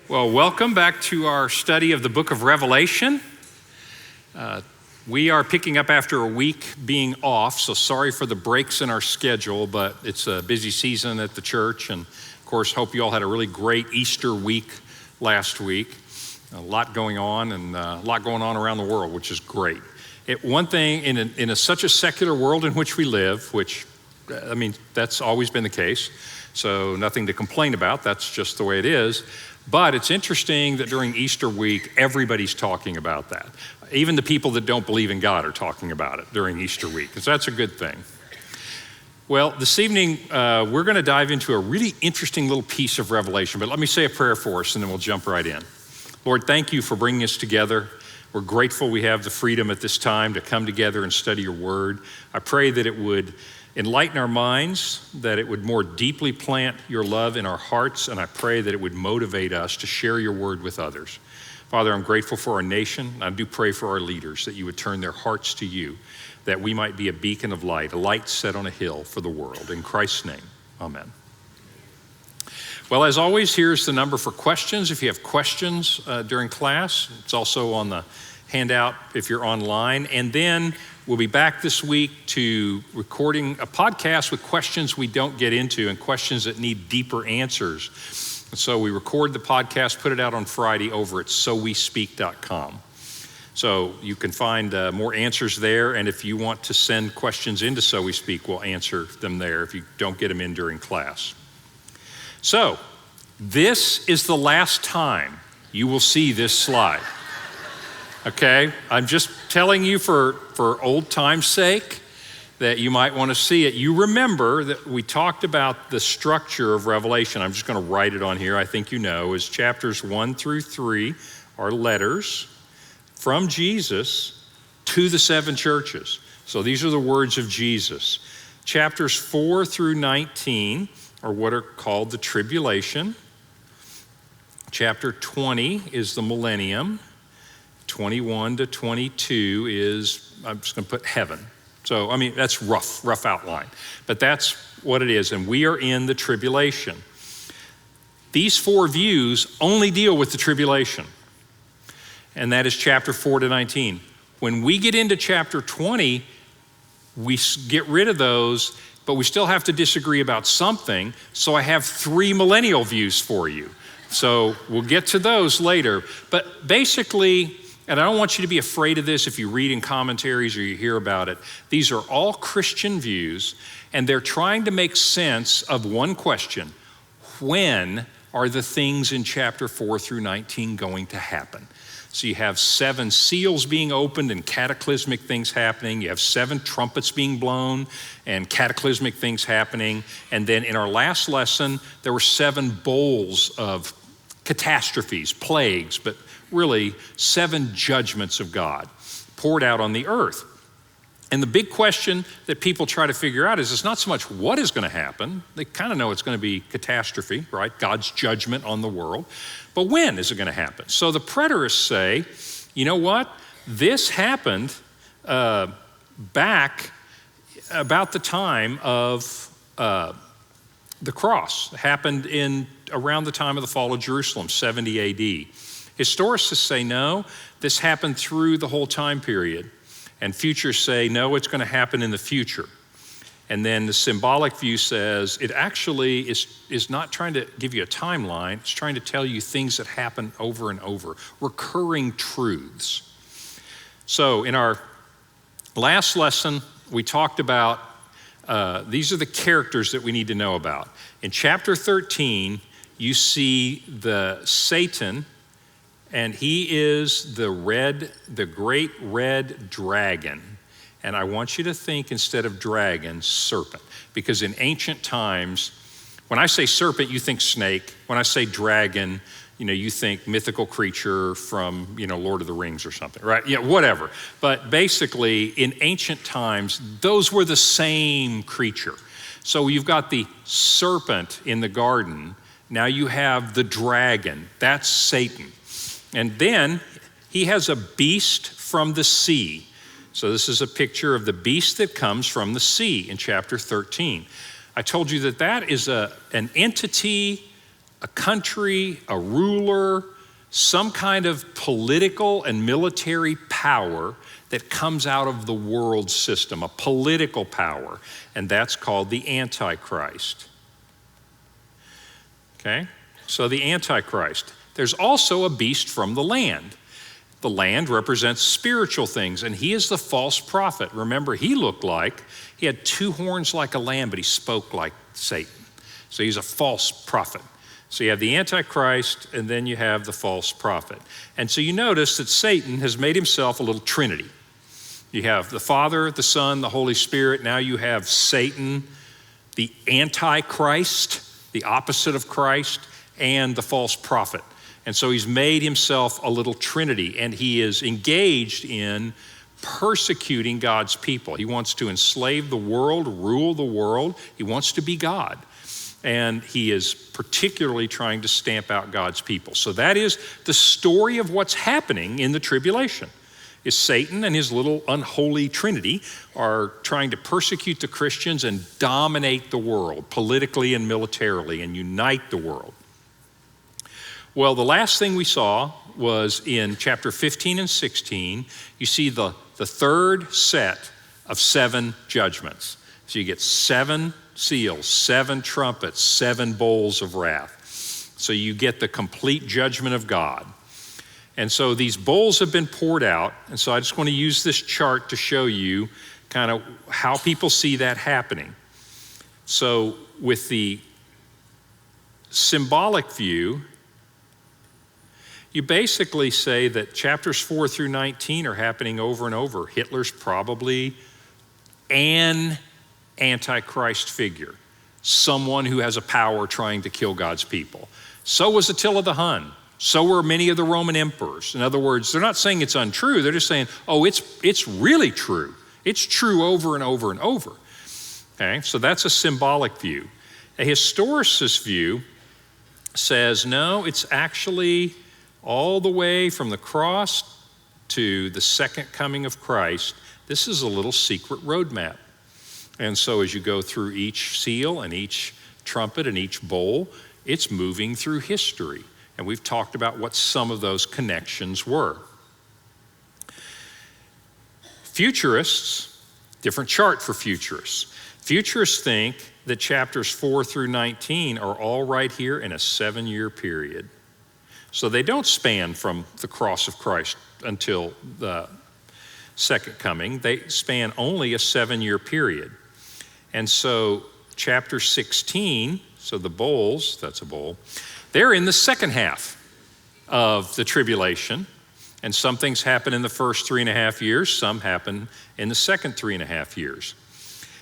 Well, welcome back to our study of the book of Revelation. We are picking up after a week being off, so sorry for the breaks in our schedule, but it's a busy season at the church, and of course, hope you all had a really great Easter week last week. A lot going on, and a lot going on around the world, which is great. One thing, in such a secular world in which we live, which, that's always been the case, so nothing to complain about, that's just the way it is. But it's interesting that during Easter week, everybody's talking about that. Even the people that don't believe in God are talking about it during Easter week, because that's a good thing. Well, this evening, we're going to dive into a really interesting little piece of Revelation, but let me say a prayer for us, and then we'll jump right in. Lord, thank you for bringing us together. We're grateful we have the freedom at this time to come together and study your word. I pray that it would enlighten our minds, that it would more deeply plant your love in our hearts, and I pray that it would motivate us to share your word with others. Father, I'm grateful for our nation. I do pray for our leaders that you would turn their hearts to you, that we might be a beacon of light, a light set on a hill for the world. In Christ's name, amen. Well, as always, here's the number for questions. If you have questions during class, it's also on the handout if you're online. And then we'll be back this week to recording a podcast with questions we don't get into and questions that need deeper answers. And so we record the podcast, put it out on Friday over at sowespeak.com. So you can find more answers there. And if you want to send questions into So We Speak, we'll answer them there if you don't get them in during class. So this is the last time you will see this slide. Okay, I'm just telling you for old time's sake that you might want to see it. You remember that we talked about the structure of Revelation. I'm just going to write it on here. I think you know, is chapters 1 through 3 are letters from Jesus to the seven churches. So these are the words of Jesus. Chapters 4 through 19 are what are called the Tribulation. Chapter 20 is the millennium. 21 to 22 is, I'm just going to put heaven. So, that's rough outline. But that's what it is, and we are in the tribulation. These four views only deal with the tribulation, and that is chapter 4 to 19. When we get into chapter 20, we get rid of those, but we still have to disagree about something, so I have three millennial views for you. So we'll get to those later. But basically, and I don't want you to be afraid of this if you read in commentaries or you hear about it. These are all Christian views, and they're trying to make sense of one question. When are the things in chapter 4 through 19 going to happen? So you have 7 seals being opened and cataclysmic things happening. You have 7 trumpets being blown and cataclysmic things happening. And then in our last lesson, there were 7 bowls of catastrophes, plagues, but really 7 judgments of God poured out on the earth. And the big question that people try to figure out is it's not so much what is going to happen. They kind of know it's going to be catastrophe, right? God's judgment on the world. But when is it going to happen? So the preterists say, you know what? This happened back about the time of the cross. It happened around the time of the fall of Jerusalem, 70 AD. Historicists say no, this happened through the whole time period. And futurists say no, it's going to happen in the future. And then the symbolic view says it actually is not trying to give you a timeline, it's trying to tell you things that happen over and over, recurring truths. So in our last lesson, we talked about these are the characters that we need to know about. In chapter 13, you see the Satan, and he is the great red dragon. And I want you to think, instead of dragon, serpent. Because in ancient times, when I say serpent, you think snake. When I say dragon, you think mythical creature from, Lord of the Rings or something, right? Yeah, whatever. But basically, in ancient times, those were the same creature. So you've got the serpent in the garden. Now you have the dragon. That's Satan. And then he has a beast from the sea. So this is a picture of the beast that comes from the sea in chapter 13. I told you that is an entity a country, a ruler, some kind of political and military power that comes out of the world system, a political power, and that's called the Antichrist. Okay, so the Antichrist. There's also a beast from the land. The land represents spiritual things, and he is the false prophet. Remember, he had 2 horns like a lamb, but he spoke like Satan. So he's a false prophet. So you have the Antichrist, and then you have the false prophet. And so you notice that Satan has made himself a little trinity. You have the Father, the Son, the Holy Spirit. Now you have Satan, the Antichrist, the opposite of Christ, and the false prophet. And so he's made himself a little trinity, and he is engaged in persecuting God's people. He wants to enslave the world, rule the world. He wants to be God. And he is particularly trying to stamp out God's people. So that is the story of what's happening in the tribulation. Is Satan and his little unholy trinity are trying to persecute the Christians and dominate the world politically and militarily and unite the world. Well, the last thing we saw was in chapter 15 and 16, you see the third set of 7 judgments. So you get 7 seals, 7 trumpets, 7 bowls of wrath. So you get the complete judgment of God. And so these bowls have been poured out. And so I just want to use this chart to show you kind of how people see that happening. So with the symbolic view, you basically say that chapters 4 through 19 are happening over and over. Hitler's probably an Antichrist figure, someone who has a power trying to kill God's people. So was Attila the Hun. So were many of the Roman emperors. In other words, they're not saying it's untrue. They're just saying, oh, it's really true. It's true over and over and over. Okay, so that's a symbolic view. A historicist view says, no, it's actually all the way from the cross to the second coming of Christ. This is a little secret roadmap. And so as you go through each seal and each trumpet and each bowl, it's moving through history. And we've talked about what some of those connections were. Futurists, different chart for futurists. Futurists think that chapters 4 through 19 are all right here in a 7-year period. So they don't span from the cross of Christ until the second coming. They span only a 7-year period. And so chapter 16, so the bowls, that's a bowl, they're in the second half of the tribulation. And some things happen in the first 3.5 years, some happen in the second 3.5 years.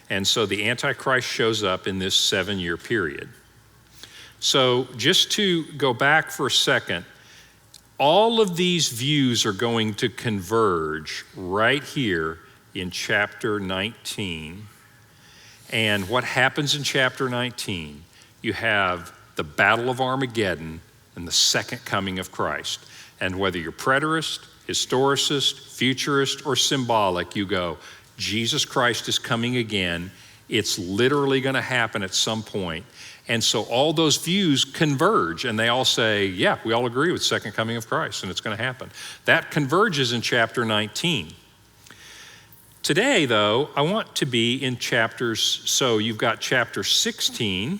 And so the Antichrist shows up in this 7-year period. So just to go back for a second, all of these views are going to converge right here in chapter 19. And what happens in chapter 19? You have the Battle of Armageddon and the second coming of Christ. And whether you're preterist, historicist, futurist, or symbolic, you go, Jesus Christ is coming again. It's literally going to happen at some point. And so all those views converge, and they all say, yeah, we all agree with second coming of Christ, and it's going to happen. That converges in chapter 19. Today, though, I want to be in chapters, so you've got chapter 16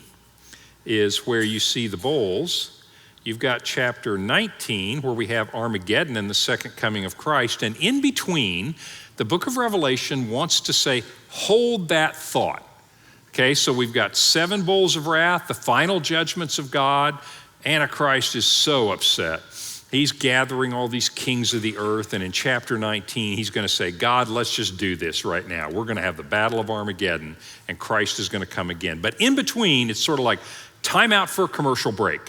is where you see the bowls. You've got chapter 19 where we have Armageddon and the second coming of Christ. And in between, the book of Revelation wants to say, hold that thought. Okay, so we've got 7 bowls of wrath, the final judgments of God. Antichrist is so upset. He's gathering all these kings of the earth, and in chapter 19, he's going to say, God, let's just do this right now. We're going to have the Battle of Armageddon, and Christ is going to come again. But in between, it's sort of like time out for a commercial break.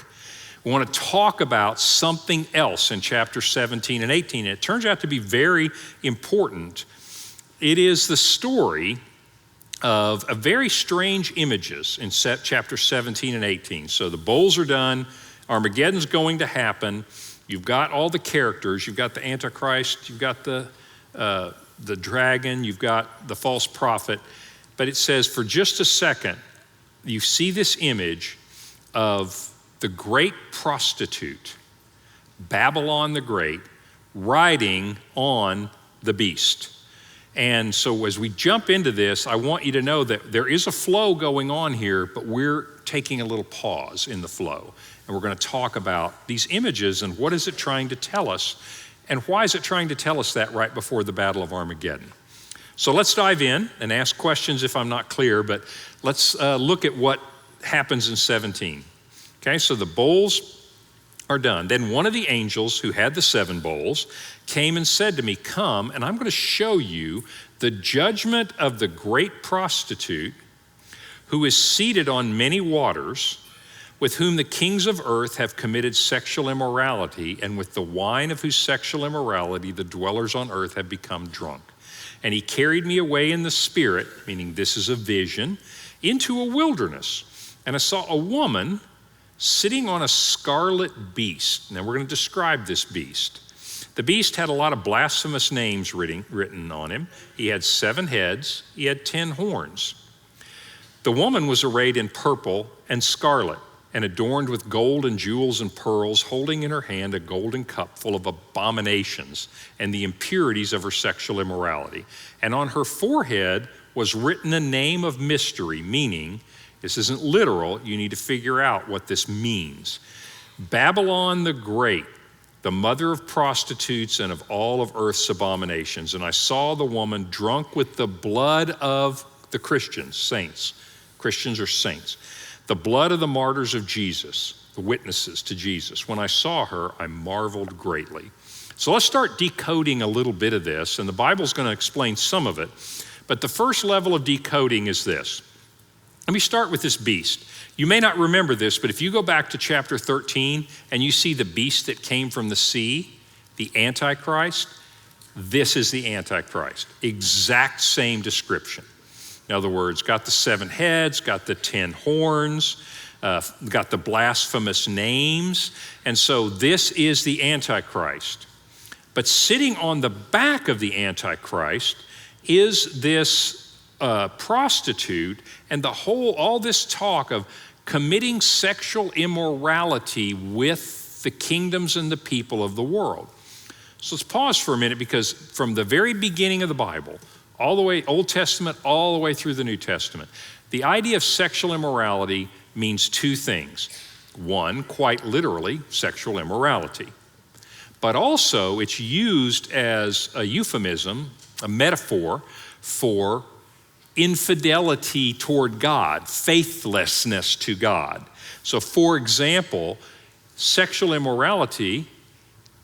We want to talk about something else in chapter 17 and 18, and it turns out to be very important. It is the story of a very strange images in chapter 17 and 18. So the bowls are done, Armageddon's going to happen. You've got all the characters. You've got the Antichrist. You've got the dragon. You've got the false prophet. But it says, for just a second, you see this image of the great prostitute, Babylon the Great, riding on the beast. And so as we jump into this, I want you to know that there is a flow going on here, but we're taking a little pause in the flow. And we're going to talk about these images and what is it trying to tell us, and why is it trying to tell us that right before the Battle of Armageddon. So let's dive in and ask questions if I'm not clear, but let's look at what happens in 17. Okay, so the bowls are done. Then one of the angels who had the 7 bowls came and said to me, "Come, and I'm going to show you the judgment of the great prostitute who is seated on many waters, with whom the kings of earth have committed sexual immorality, and with the wine of whose sexual immorality the dwellers on earth have become drunk. And he carried me away in the spirit," meaning this is a vision, "into a wilderness. And I saw a woman sitting on a scarlet beast." Now we're going to describe this beast. The beast had a lot of blasphemous names written on him. He had 7 heads. He had 10 horns. The woman was arrayed in purple and scarlet, and adorned with gold and jewels and pearls, holding in her hand a golden cup full of abominations and the impurities of her sexual immorality. And on her forehead was written a name of mystery, meaning, this isn't literal, you need to figure out what this means. Babylon the Great, the mother of prostitutes and of all of earth's abominations. And I saw the woman drunk with the blood of the Christians, saints. Christians are saints. The blood of the martyrs of Jesus, the witnesses to Jesus. When I saw her, I marveled greatly. So let's start decoding a little bit of this, and the Bible's going to explain some of it. But the first level of decoding is this. Let me start with this beast. You may not remember this, but if you go back to chapter 13 and you see the beast that came from the sea, the Antichrist, this is the Antichrist. Exact same description. In other words, got the 7 heads, got the 10 horns, got the blasphemous names. And so this is the Antichrist. But sitting on the back of the Antichrist is this prostitute, and all this talk of committing sexual immorality with the kingdoms and the people of the world. So let's pause for a minute, because from the very beginning of the Bible, all the way, Old Testament, all the way through the New Testament, the idea of sexual immorality means 2 things. One, quite literally, sexual immorality. But also it's used as a euphemism, a metaphor for infidelity toward God, faithlessness to God. So for example, sexual immorality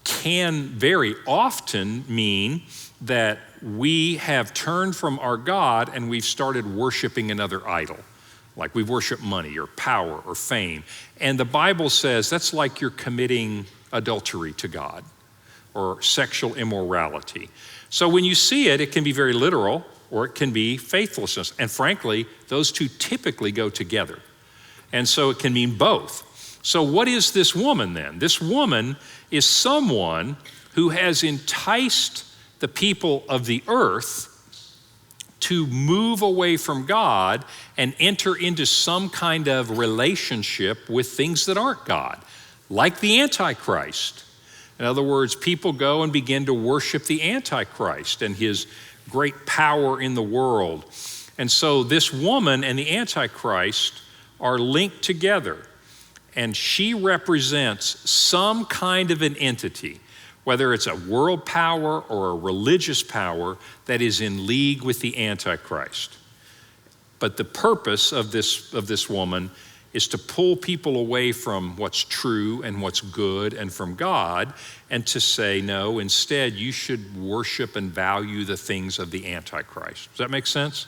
can very often mean that we have turned from our God and we've started worshiping another idol. Like we worship money or power or fame. And the Bible says that's like you're committing adultery to God or sexual immorality. So when you see it, it can be very literal, or it can be faithlessness. And frankly, those 2 typically go together. And so it can mean both. So what is this woman then? This woman is someone who has enticed the people of the earth to move away from God and enter into some kind of relationship with things that aren't God, like the Antichrist. In other words, people go and begin to worship the Antichrist and his great power in the world. And so this woman and the Antichrist are linked together, and she represents some kind of an entity, whether it's a world power or a religious power that is in league with the Antichrist. But the purpose of this woman is to pull people away from what's true and what's good and from God, and to say, no, instead you should worship and value the things of the Antichrist. Does that make sense?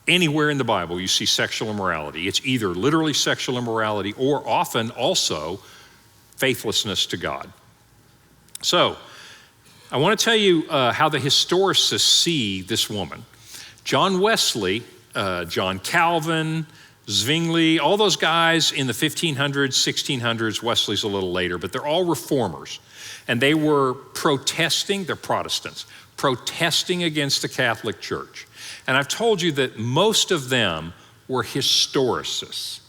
Anywhere in the Bible you see sexual immorality, it's either literally sexual immorality or often also faithlessness to God. So I want to tell you how the historicists see this woman. John Wesley, John Calvin, Zwingli, all those guys in the 1500s, 1600s, Wesley's a little later, but they're all reformers. And they were protesting, they're Protestants, protesting against the Catholic Church. And I've told you that most of them were historicists.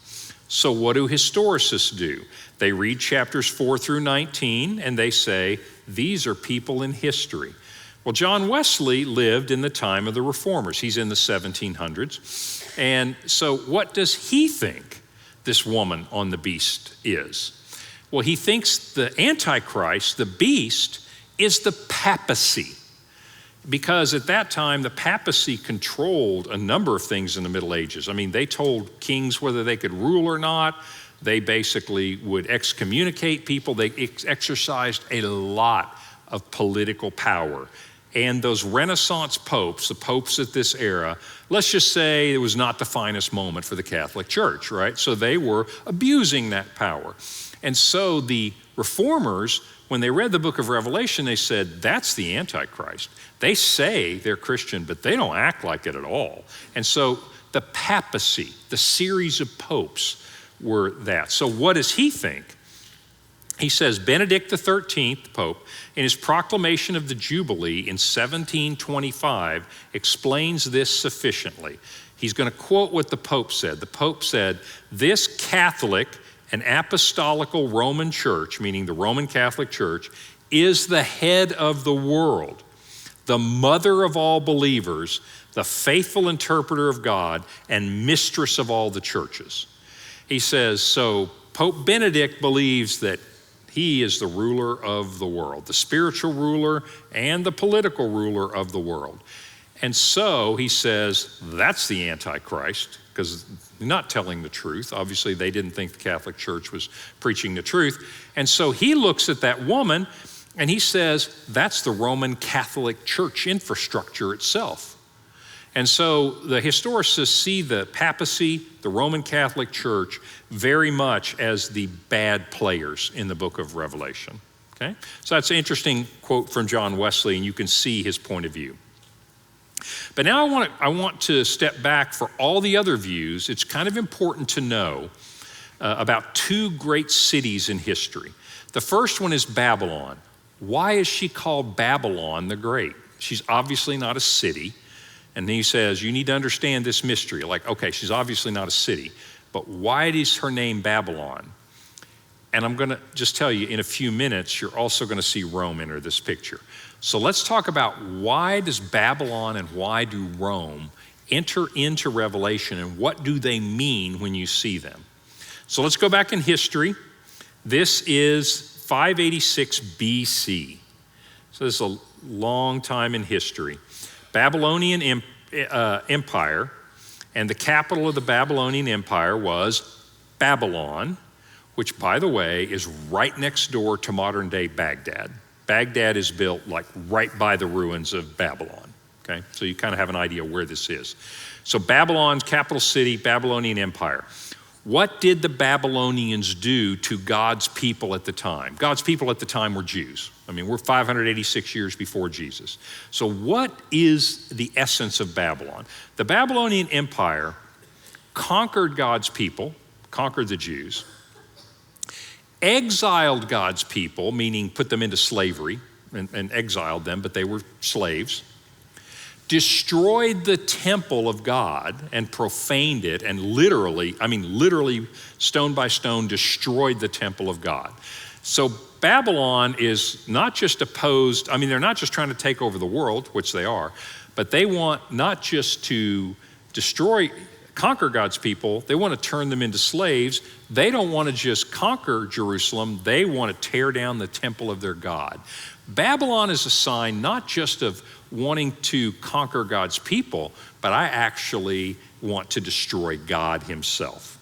So what do historicists do? They read chapters 4 through 19 and they say, these are people in history. Well, John Wesley lived in the time of the Reformers. He's in the 1700s. And so what does he think this woman on the beast is? Well, he thinks the Antichrist, the beast, is the papacy. Because at that time, the papacy controlled a number of things in the Middle Ages. I mean, they told kings whether they could rule or not. They basically would excommunicate people. They exercised a lot of political power. And those Renaissance popes, the popes at this era, let's just say it was not the finest moment for the Catholic Church, right? So they were abusing that power. And so the reformers, when they read the book of Revelation, they said, that's the Antichrist. They say they're Christian, but they don't act like it at all. And so the papacy, the series of popes were that. So what does he think? He says Benedict XIII, Pope, in his proclamation of the Jubilee in 1725, explains this sufficiently. He's going to quote what the Pope said. The Pope said, this Catholic and apostolical Roman Church, meaning the Roman Catholic Church, is the head of the world, the mother of all believers, the faithful interpreter of God, and mistress of all the churches. He says, so Pope Benedict believes that he is the ruler of the world, the spiritual ruler and the political ruler of the world. And so he says, that's the Antichrist, because they're not telling the truth. Obviously, they didn't think the Catholic Church was preaching the truth. And so he looks at that woman and he says, that's the Roman Catholic Church infrastructure itself. And so the historicists see the papacy, the Roman Catholic Church, very much as the bad players in the book of Revelation. Okay? So that's an interesting quote from John Wesley, and you can see his point of view. But now I want to step back for all the other views. It's kind of important to know about two great cities in history. The first one is Babylon. Why is she called Babylon the Great? She's obviously not a city. And he says, you need to understand this mystery. Like, okay, she's obviously not a city, but why is her name Babylon? And I'm gonna just tell you, in a few minutes, you're also gonna see Rome enter this picture. So let's talk about why does Babylon and why do Rome enter into Revelation, and what do they mean when you see them? So let's go back in history. This is 586 BC. So this is a long time in history. Babylonian Empire, and the capital of the Babylonian Empire was Babylon, which, by the way, is right next door to modern day Baghdad. Baghdad is built like right by the ruins of Babylon, okay? So you kind of have an idea where this is. So Babylon's capital city, Babylonian Empire. What did the Babylonians do to God's people at the time? God's people at the time were Jews. I mean, we're 586 years before Jesus. So what is the essence of Babylon? The Babylonian Empire conquered God's people, conquered the Jews, exiled God's people, meaning put them into slavery and exiled them, but they were slaves, destroyed the temple of God and profaned it, and literally, stone by stone, destroyed the temple of God. So Babylon is not just opposed, they're not just trying to take over the world, which they are, but they want not just to conquer God's people, they want to turn them into slaves. They don't want to just conquer Jerusalem, they want to tear down the temple of their God. Babylon is a sign not just of wanting to conquer God's people, but I actually want to destroy God himself.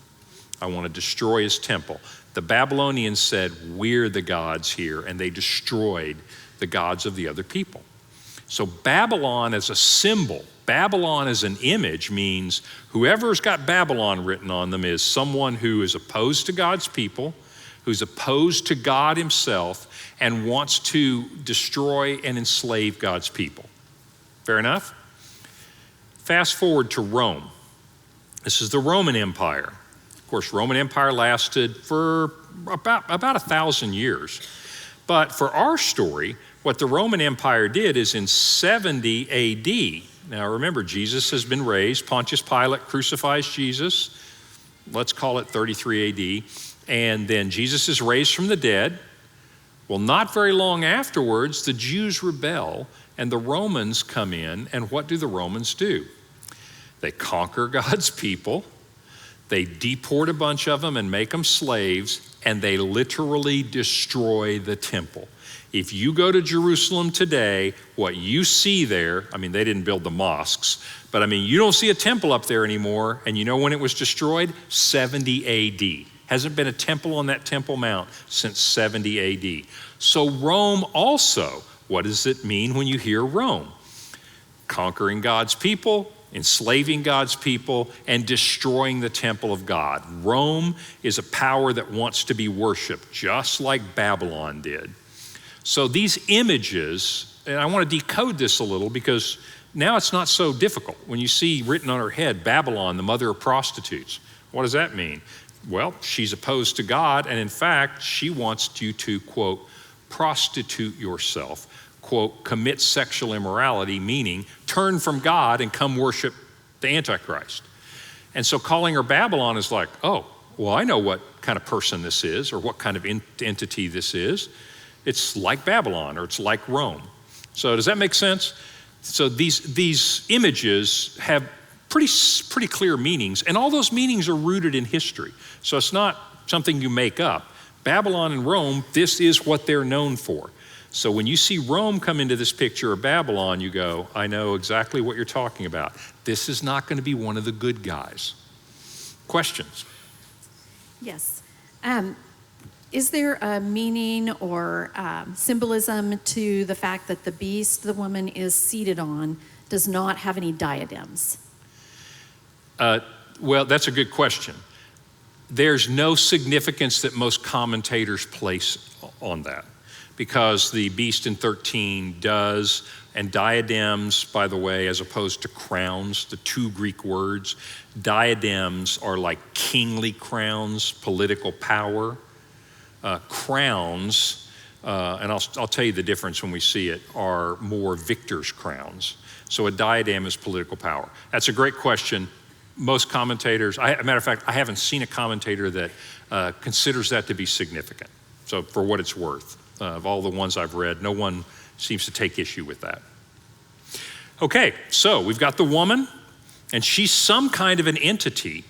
I want to destroy his temple. The Babylonians said, we're the gods here, and they destroyed the gods of the other people. So Babylon as a symbol, Babylon as an image means whoever's got Babylon written on them is someone who is opposed to God's people, who's opposed to God himself, and wants to destroy and enslave God's people. Fair enough? Fast forward to Rome. This is the Roman Empire. Of course, Roman Empire lasted for about 1,000 years. But for our story, what the Roman Empire did is in 70 AD. Now remember, Jesus has been raised. Pontius Pilate crucifies Jesus. let's call it 33 AD. And then Jesus is raised from the dead. Well, not very long afterwards, the Jews rebel and the Romans come in. And what do the Romans do? They conquer God's people. They deport a bunch of them and make them slaves, and they literally destroy the temple. If you go to Jerusalem today, what you see there, I mean, they didn't build the mosques, but I mean, you don't see a temple up there anymore. And you know when it was destroyed? 70 AD. Hasn't been a temple on that Temple Mount since 70 AD. So Rome also, what does it mean when you hear Rome? Conquering God's people, enslaving God's people, and destroying the temple of God. Rome is a power that wants to be worshiped, just like Babylon did. So these images, and I want to decode this a little because now it's not so difficult. When you see written on her head, Babylon, the mother of prostitutes, what does that mean? Well, she's opposed to God, and in fact, she wants you to, quote, prostitute yourself, quote, commit sexual immorality, meaning turn from God and come worship the Antichrist. And so calling her Babylon is like, oh, well, I know what kind of person this is or what kind of entity this is. It's like Babylon or it's like Rome. So does that make sense? So these images have pretty clear meanings, and all those meanings are rooted in history. So it's not something you make up. Babylon and Rome, this is what they're known for. So when you see Rome come into this picture of Babylon, you go, I know exactly what you're talking about. This is not going to be one of the good guys. Questions? Yes. Is there a meaning or symbolism to the fact that the beast the woman is seated on does not have any diadems? Well, that's a good question. There's no significance that most commentators place on that, because the beast in 13 does, and diadems, by the way, as opposed to crowns, the two Greek words, diadems are like kingly crowns, political power. Crowns, and I'll tell you the difference when we see it, are more victor's crowns. So a diadem is political power. That's a great question. Most commentators, as a matter of fact, I haven't seen a commentator that considers that to be significant. So for what it's worth, of all the ones I've read, no one seems to take issue with that. Okay, so we've got the woman, and she's some kind of an entity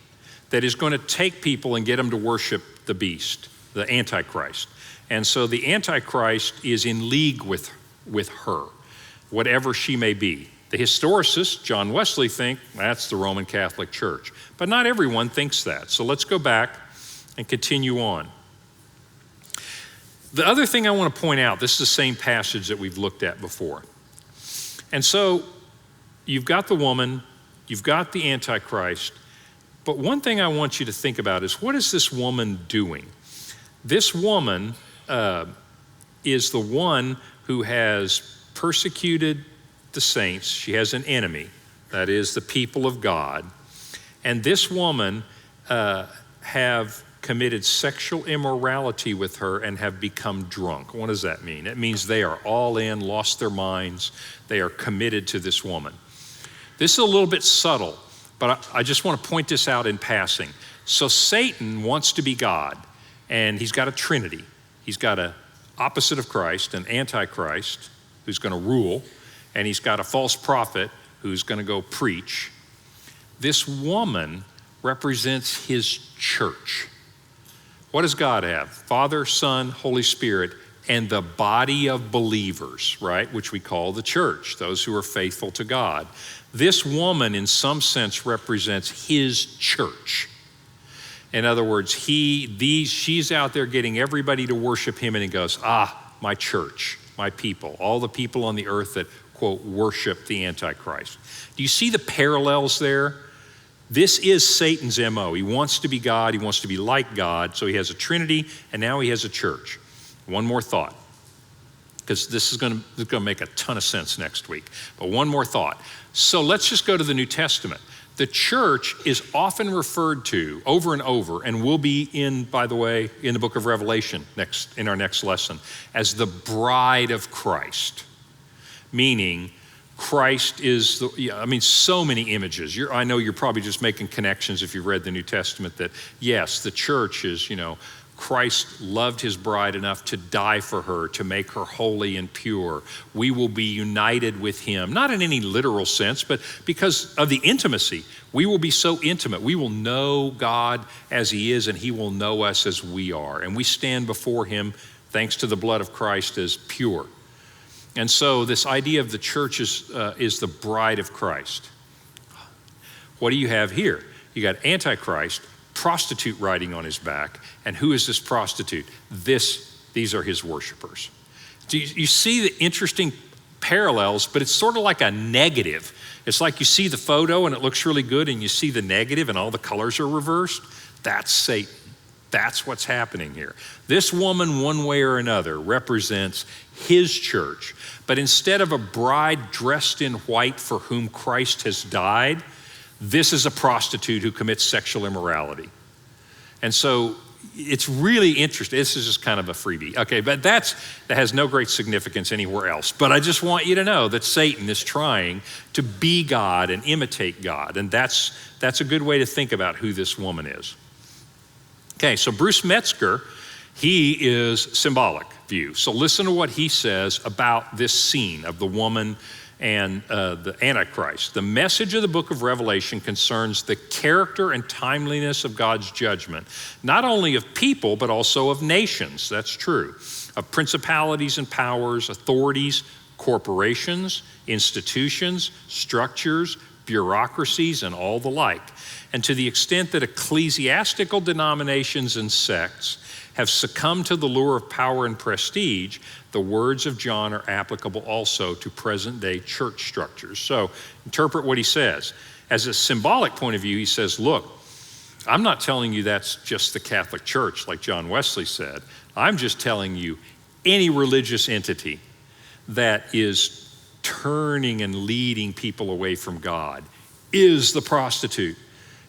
that is going to take people and get them to worship the beast, the Antichrist. And so the Antichrist is in league with her, whatever she may be. The historicists, John Wesley, think that's the Roman Catholic Church. But not everyone thinks that. So let's go back and continue on. The other thing I want to point out, this is the same passage that we've looked at before. And so you've got the woman, you've got the Antichrist, but one thing I want you to think about is, what is this woman doing? This woman is the one who has persecuted the saints. She has an enemy, that is the people of God. And this woman have committed sexual immorality with her and have become drunk. What does that mean? It means they are all in, lost their minds. They are committed to this woman. This is a little bit subtle, but I just want to point this out in passing. So Satan wants to be God, and he's got a trinity. He's got an opposite of Christ, an antichrist who's going to rule, and he's got a false prophet who's going to go preach. This woman represents his church. What does God have? Father, Son, Holy Spirit, and the body of believers, right? Which we call the church, those who are faithful to God. This woman, in some sense, represents his church. In other words, she's out there getting everybody to worship him, and he goes, my church, my people, all the people on the earth that, quote, worship the Antichrist. Do you see the parallels there? This is Satan's MO. He wants to be God, he wants to be like God, so he has a trinity, and now he has a church. One more thought, because this is going to make a ton of sense next week. But one more thought. So let's just go to the New Testament. The church is often referred to over and over, and will be in, by the way, in the book of Revelation in our next lesson, as the bride of Christ. Meaning, Christ is, so many images. I know you're probably just making connections if you've read the New Testament that, yes, the church is, Christ loved his bride enough to die for her, to make her holy and pure. We will be united with him, not in any literal sense, but because of the intimacy. We will be so intimate. We will know God as he is, and he will know us as we are. And we stand before him, thanks to the blood of Christ, as pure. And so this idea of the church is the bride of Christ. What do you have here? You got Antichrist, prostitute riding on his back. And who is this prostitute? These are his worshipers. Do you see the interesting parallels, but it's sort of like a negative. It's like you see the photo and it looks really good, and you see the negative and all the colors are reversed. That's Satan. That's what's happening here. This woman, one way or another, represents his church. But instead of a bride dressed in white for whom Christ has died, this is a prostitute who commits sexual immorality. And so it's really interesting. This is just kind of a freebie. Okay, but that has no great significance anywhere else. But I just want you to know that Satan is trying to be God and imitate God. And that's a good way to think about who this woman is. Okay, so Bruce Metzger, he is symbolic view. So listen to what he says about this scene of the woman and the Antichrist. The message of the book of Revelation concerns the character and timeliness of God's judgment, not only of people, but also of nations. That's true. Of principalities and powers, authorities, corporations, institutions, structures, bureaucracies, and all the like. And to the extent that ecclesiastical denominations and sects have succumbed to the lure of power and prestige, the words of John are applicable also to present-day church structures. So interpret what he says. As a symbolic point of view, he says, look, I'm not telling you that's just the Catholic Church, like John Wesley said. I'm just telling you any religious entity that is turning and leading people away from God is the prostitute.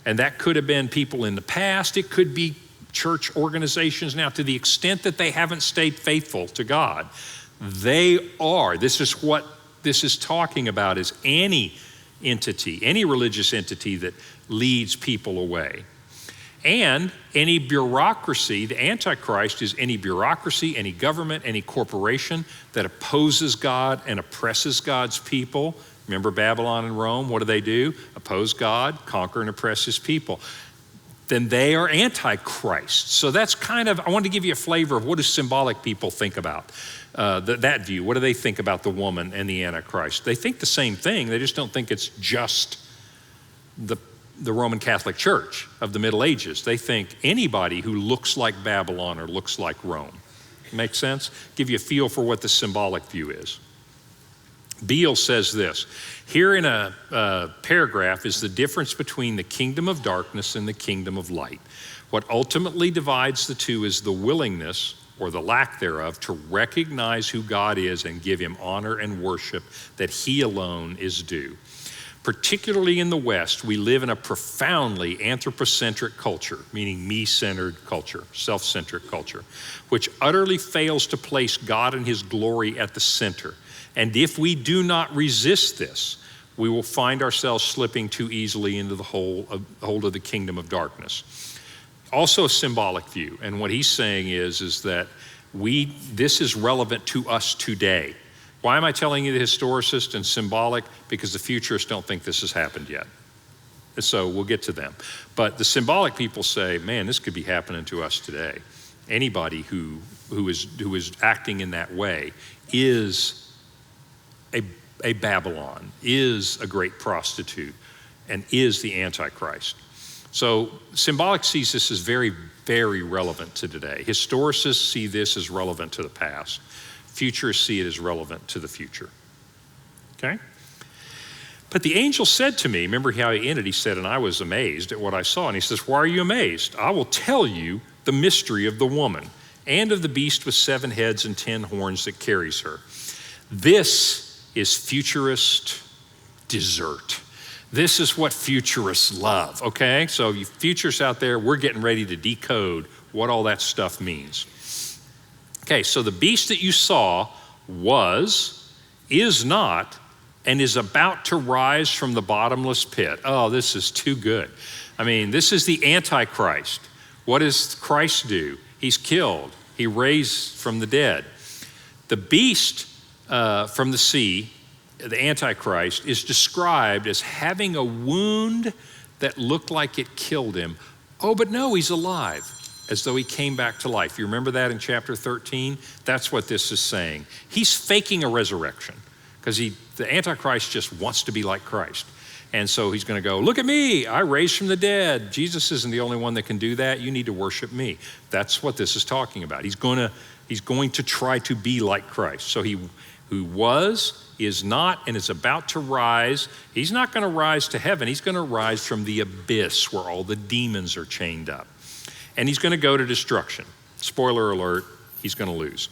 And that could have been people in the past. It could be church organizations now. To the extent that they haven't stayed faithful to God, they are. This is what this is talking about, is any entity, any religious entity that leads people away. And any bureaucracy, the Antichrist is any bureaucracy, any government, any corporation that opposes God and oppresses God's people. Remember Babylon and Rome, what do? Oppose God, conquer and oppress his people. Then they are Antichrist. So that's kind of, I wanted to give you a flavor of what do symbolic people think about that view. What do they think about the woman and the Antichrist? They think the same thing, they just don't think it's just the Roman Catholic Church of the Middle Ages. They think anybody who looks like Babylon or looks like Rome. Make sense? Give you a feel for what the symbolic view is. Beale says this, here in a paragraph is the difference between the kingdom of darkness and the kingdom of light. What ultimately divides the two is the willingness, or the lack thereof, to recognize who God is and give him honor and worship that he alone is due. Particularly in the West, we live in a profoundly anthropocentric culture, meaning me-centered culture, self-centric culture, which utterly fails to place God and his glory at the center. And if we do not resist this, we will find ourselves slipping too easily into the hold of the kingdom of darkness. Also a symbolic view, and what he's saying is that this is relevant to us today. Why am I telling you the historicist and symbolic? Because the futurists don't think this has happened yet. And so we'll get to them. But the symbolic people say, man, this could be happening to us today. Anybody who is acting in that way is a Babylon, is a great prostitute, and is the Antichrist. So symbolic sees this as very, very relevant to today. Historicists see this as relevant to the past. Futurists see it as relevant to the future. Okay? But the angel said to me, remember how he ended, he said, and I was amazed at what I saw. And he says, why are you amazed? I will tell you the mystery of the woman and of the beast with 7 heads and 10 horns that carries her. This is futurist dessert. This is what futurists love, okay? So you futurists out there, we're getting ready to decode what all that stuff means. Okay, so the beast that you saw is not, and is about to rise from the bottomless pit. Oh, this is too good. I mean, this is the Antichrist. What does Christ do? He's killed. He raised from the dead. The beast from the sea, the Antichrist, is described as having a wound that looked like it killed him. Oh, but no, he's alive, as though he came back to life. You remember that in chapter 13? That's what this is saying. He's faking a resurrection because the Antichrist just wants to be like Christ. And so he's going to go, look at me, I raised from the dead. Jesus isn't the only one that can do that. You need to worship me. That's what this is talking about. He's going to try to be like Christ. So he who was, is not, and is about to rise. He's not going to rise to heaven. He's going to rise from the abyss where all the demons are chained up. And he's going to go to destruction. Spoiler alert, he's going to lose.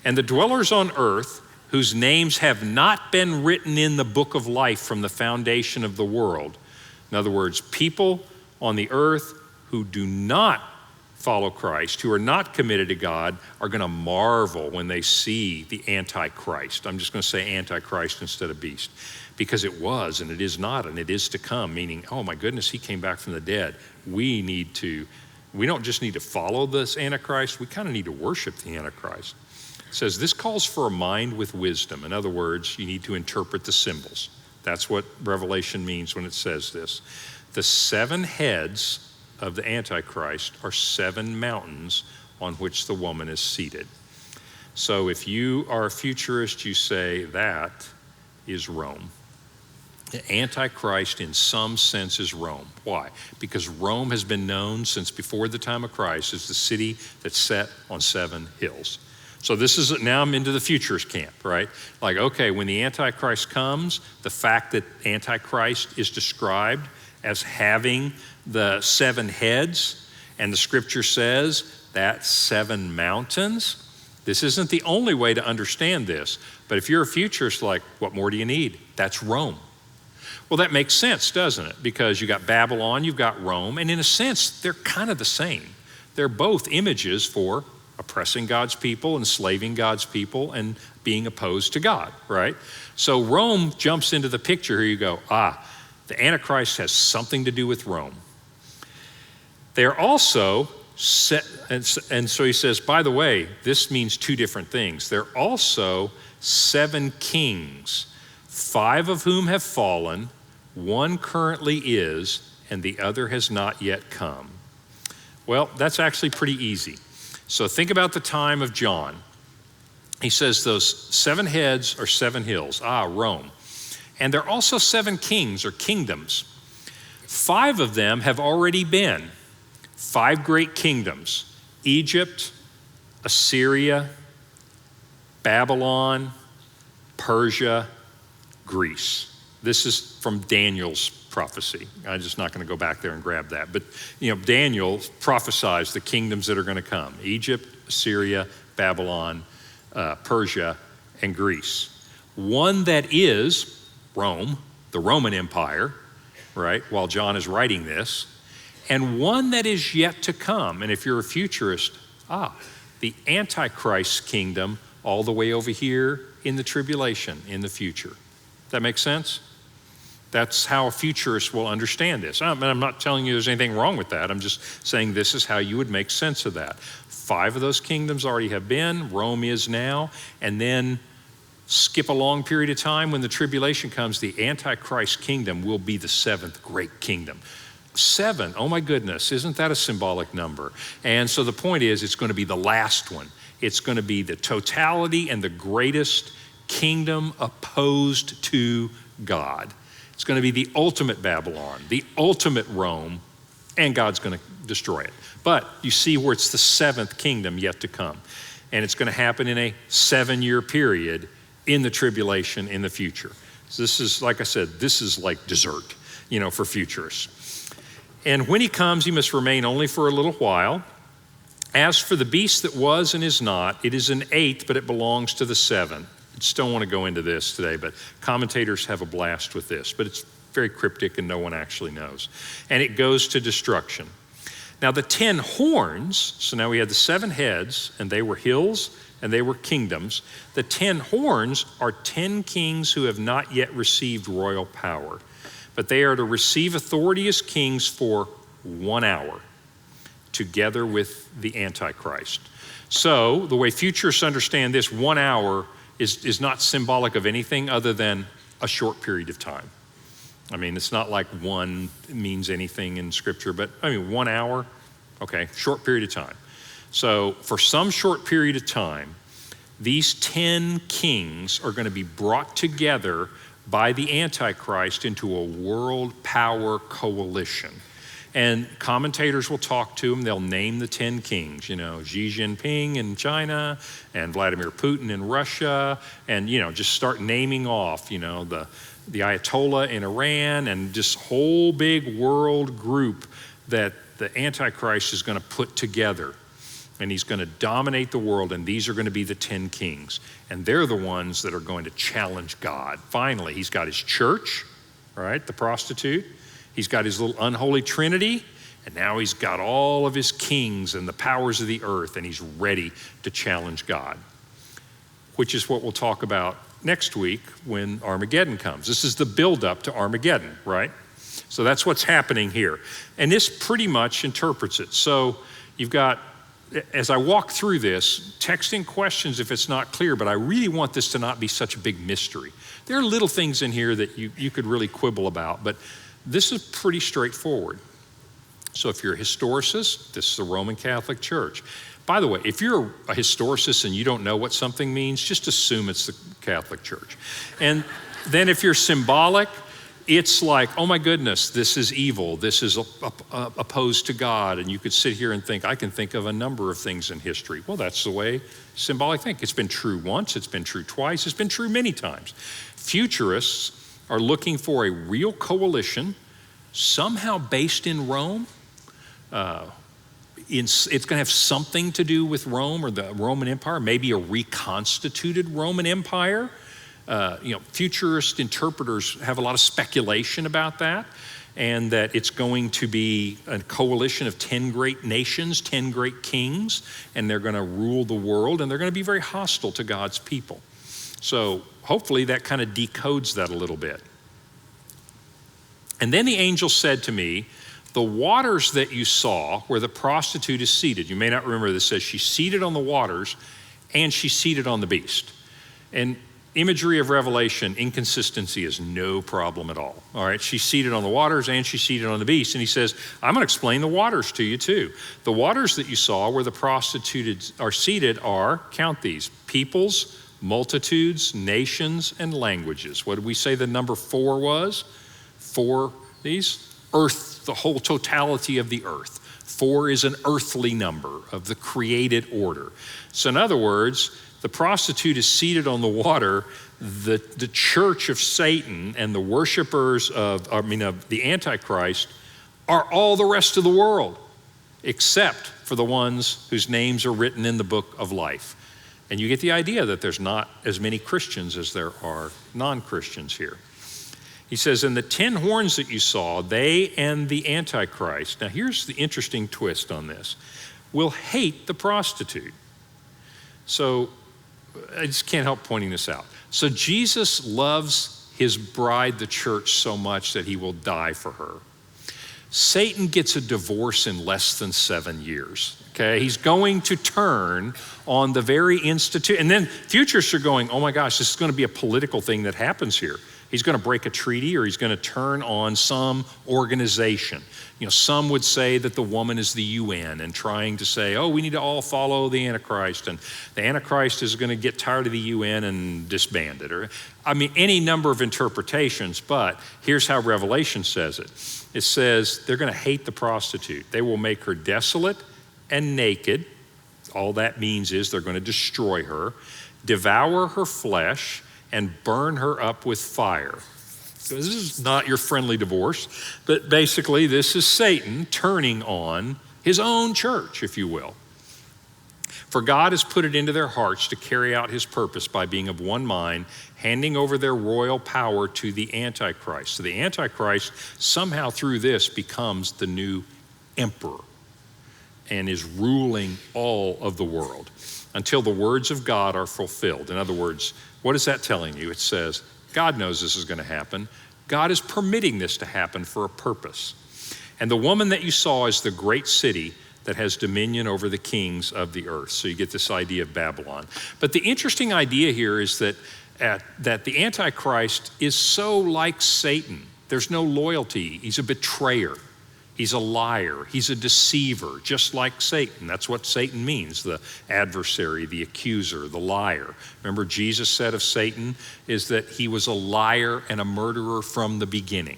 And the dwellers on earth, whose names have not been written in the book of life from the foundation of the world. In other words, people on the earth who do not follow Christ, who are not committed to God, are going to marvel when they see the Antichrist. I'm just going to say Antichrist instead of beast, because it was and it is not and it is to come, meaning, oh my goodness, he came back from the dead. We don't just need to follow this Antichrist, we kind of need to worship the Antichrist. It says this calls for a mind with wisdom. In other words, you need to interpret the symbols. That's what Revelation means when it says this. The 7 heads of the Antichrist are 7 mountains on which the woman is seated. So if you are a futurist, you say that is Rome. The Antichrist in some sense is Rome. Why? Because Rome has been known since before the time of Christ as the city that's set on 7 hills. So now I'm into the futurist camp, right? Like, okay, when the Antichrist comes, the fact that Antichrist is described as having the 7 heads, and the scripture says that 7 mountains, this isn't the only way to understand this, but if you're a futurist, like, what more do you need? That's Rome. Well, that makes sense, doesn't it? Because you got Babylon, you've got Rome, and in a sense, they're kind of the same. They're both images for oppressing God's people, enslaving God's people, and being opposed to God, right? So Rome jumps into the picture. Here you go, the Antichrist has something to do with Rome. They're also set, and so he says, by the way, this means 2 different things. They're also 7 kings, 5 of whom have fallen, 1 currently is, and the other has not yet come. Well, that's actually pretty easy. So think about the time of John. He says those 7 heads are 7 hills, Rome. And there are also 7 kings or kingdoms. 5 of them have already been 5 great kingdoms: Egypt, Assyria, Babylon, Persia, Greece. This is from Daniel's prophecy. I'm just not going to go back there and grab that. But Daniel prophesies the kingdoms that are going to come: Egypt, Assyria, Babylon, Persia, and Greece. One that is Rome, the Roman Empire, right, while John is writing this, and one that is yet to come. And if you're a futurist, the Antichrist kingdom all the way over here in the tribulation in the future. That makes sense? That's how a futurist will understand this. I'm not telling you there's anything wrong with that. I'm just saying this is how you would make sense of that. 5 of those kingdoms already have been, Rome is now, and then skip a long period of time. When the tribulation comes, the Antichrist kingdom will be the 7th great kingdom. 7, oh my goodness, isn't that a symbolic number? And so the point is, it's going to be the last one. It's going to be the totality and the greatest kingdom opposed to God. It's going to be the ultimate Babylon, the ultimate Rome, and God's going to destroy it. But you see where it's the 7th kingdom yet to come. And it's going to happen in a 7-year period in the tribulation in the future. So this is, like I said, this is like dessert, for futurists. And when he comes, he must remain only for a little while. As for the beast that was and is not, it is an 8th, but it belongs to the 7. I just don't want to go into this today, but commentators have a blast with this, but it's very cryptic and no one actually knows. And it goes to destruction. Now the 10 horns, so now we had the 7 heads, and they were hills and they were kingdoms. The 10 horns are 10 kings who have not yet received royal power, but they are to receive authority as kings for 1 hour, together with the Antichrist. So the way futurists understand this, 1 hour is not symbolic of anything other than a short period of time. I mean, it's not like one means anything in Scripture, but 1 hour, okay, short period of time. So for some short period of time, these 10 kings are going to be brought together by the Antichrist into a world power coalition. And commentators will talk to them. They'll name the 10 kings, Xi Jinping in China and Vladimir Putin in Russia, and, just start naming off, the Ayatollah in Iran, and this whole big world group that the Antichrist is going to put together. And he's going to dominate the world, and these are going to be the 10 kings. And they're the ones that are going to challenge God. Finally, he's got his church, right, the prostitute. He's got his little unholy trinity, and now he's got all of his kings and the powers of the earth, and he's ready to challenge God, which is what we'll talk about next week when Armageddon comes. This is the buildup to Armageddon, right? So that's what's happening here. And this pretty much interprets it. So you've got, as I walk through this, text in questions if it's not clear, but I really want this to not be such a big mystery. There are little things in here that you could really quibble about, but this is pretty straightforward. So if you're a historicist, this is the Roman Catholic Church. By the way, if you're a historicist and you don't know what something means, just assume it's the Catholic Church. And then if you're symbolic, it's like, oh my goodness, this is evil. This is opposed to God. And you could sit here and think, I can think of a number of things in history. Well, that's the way symbolic think. It's been true once, it's been true twice, it's been true many times. Futurists are looking for a real coalition, somehow based in Rome. It's going to have something to do with Rome or the Roman Empire, maybe a reconstituted Roman Empire. Futurist interpreters have a lot of speculation about that, and that it's going to be a coalition of 10 great nations, 10 great kings, and they're going to rule the world, and they're going to be very hostile to God's people. So hopefully that kind of decodes that a little bit. And then the angel said to me, the waters that you saw where the prostitute is seated, you may not remember this, says she's seated on the waters and she's seated on the beast. And imagery of Revelation, inconsistency is no problem at all. All right, she's seated on the waters and she's seated on the beast. And he says, I'm going to explain the waters to you too. The waters that you saw where the prostitutes are seated are, count these, peoples, multitudes, nations, and languages. What did we say the number 4 was? 4, these? Earth, the whole totality of the earth. 4 is an earthly number of the created order. So in other words, the prostitute is seated on the water. The church of Satan and the worshipers of the Antichrist are all the rest of the world, except for the ones whose names are written in the book of life. And you get the idea that there's not as many Christians as there are non-Christians here. He says, in the 10 horns that you saw, they and the Antichrist, now here's the interesting twist on this, will hate the prostitute. So I just can't help pointing this out. So Jesus loves his bride, the church, so much that he will die for her. Satan gets a divorce in less than 7 years. Okay, he's going to turn on the very institute. And then futurists are going, oh my gosh, this is going to be a political thing that happens here. He's going to break a treaty, or he's going to turn on some organization. Some would say that the woman is the UN and trying to say, oh, we need to all follow the Antichrist, and the Antichrist is going to get tired of the UN and disband it. Or, any number of interpretations, but here's how Revelation says it. It says they're going to hate the prostitute. They will make her desolate and naked. All that means is they're going to destroy her, devour her flesh, and burn her up with fire. So this is not your friendly divorce, but basically this is Satan turning on his own church, if you will. For God has put it into their hearts to carry out his purpose by being of one mind, handing over their royal power to the Antichrist. So the Antichrist somehow through this becomes the new emperor and is ruling all of the world. until the words of God are fulfilled. In other words, what is that telling you? It says, God knows this is going to happen. God is permitting this to happen for a purpose. And the woman that you saw is the great city that has dominion over the kings of the earth. So you get this idea of Babylon. But the interesting idea here is that the Antichrist is so like Satan. There's no loyalty. He's a betrayer. He's a liar. He's a deceiver, just like Satan. That's what Satan means, the adversary, the accuser, the liar. Remember, Jesus said of Satan is that he was a liar and a murderer from the beginning.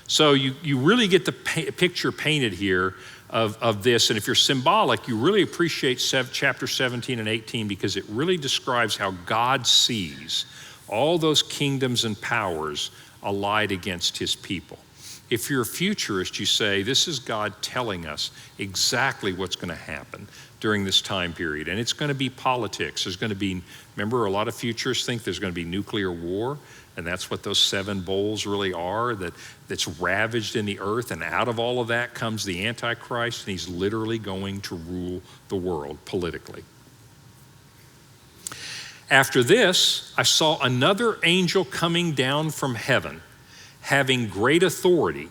So you really get the picture painted here of this. And if you're symbolic, you really appreciate chapter 17 and 18 because it really describes how God sees all those kingdoms and powers allied against his people. If you're a futurist, you say, this is God telling us exactly what's going to happen during this time period. And it's going to be politics. There's going to be, remember, a lot of futurists think there's going to be nuclear war. And that's what those 7 bowls really are, that's ravaged in the earth. And out of all of that comes the Antichrist, and he's literally going to rule the world politically. After this, I saw another angel coming down from heaven, having great authority,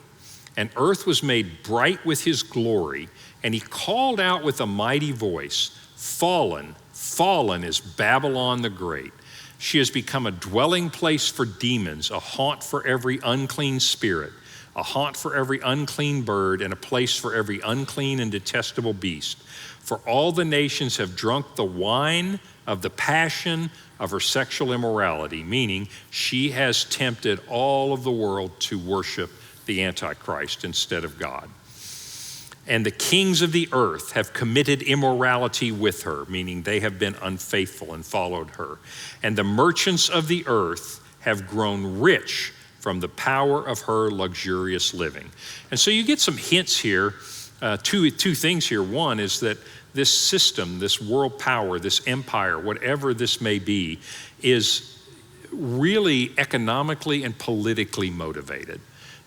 and earth was made bright with his glory. And he called out with a mighty voice, "Fallen, fallen is Babylon the Great. She has become a dwelling place for demons, a haunt for every unclean spirit, a haunt for every unclean bird, and a place for every unclean and detestable beast. For all the nations have drunk the wine of the passion of her sexual immorality," meaning she has tempted all of the world to worship the Antichrist instead of God. "And the kings of the earth have committed immorality with her," meaning they have been unfaithful and followed her. "And the merchants of the earth have grown rich from the power of her luxurious living." And so you get some hints here, two things here. One is that this system, this world power, this empire, whatever this may be, is really economically and politically motivated,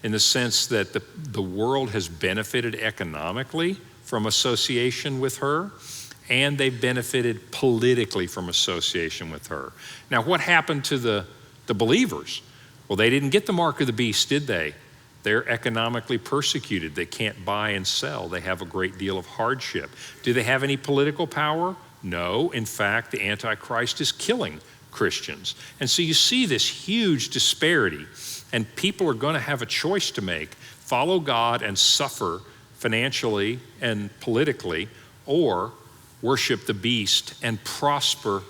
in the sense that the world has benefited economically from association with her, and they've benefited politically from association with her. Now, what happened to the believers? Well, they didn't get the mark of the beast, did they? They're economically persecuted. They can't buy and sell. They have a great deal of hardship. Do they have any political power? No. In fact, the Antichrist is killing Christians. And so you see this huge disparity. And people are going to have a choice to make: follow God and suffer financially and politically, or worship the beast and prosper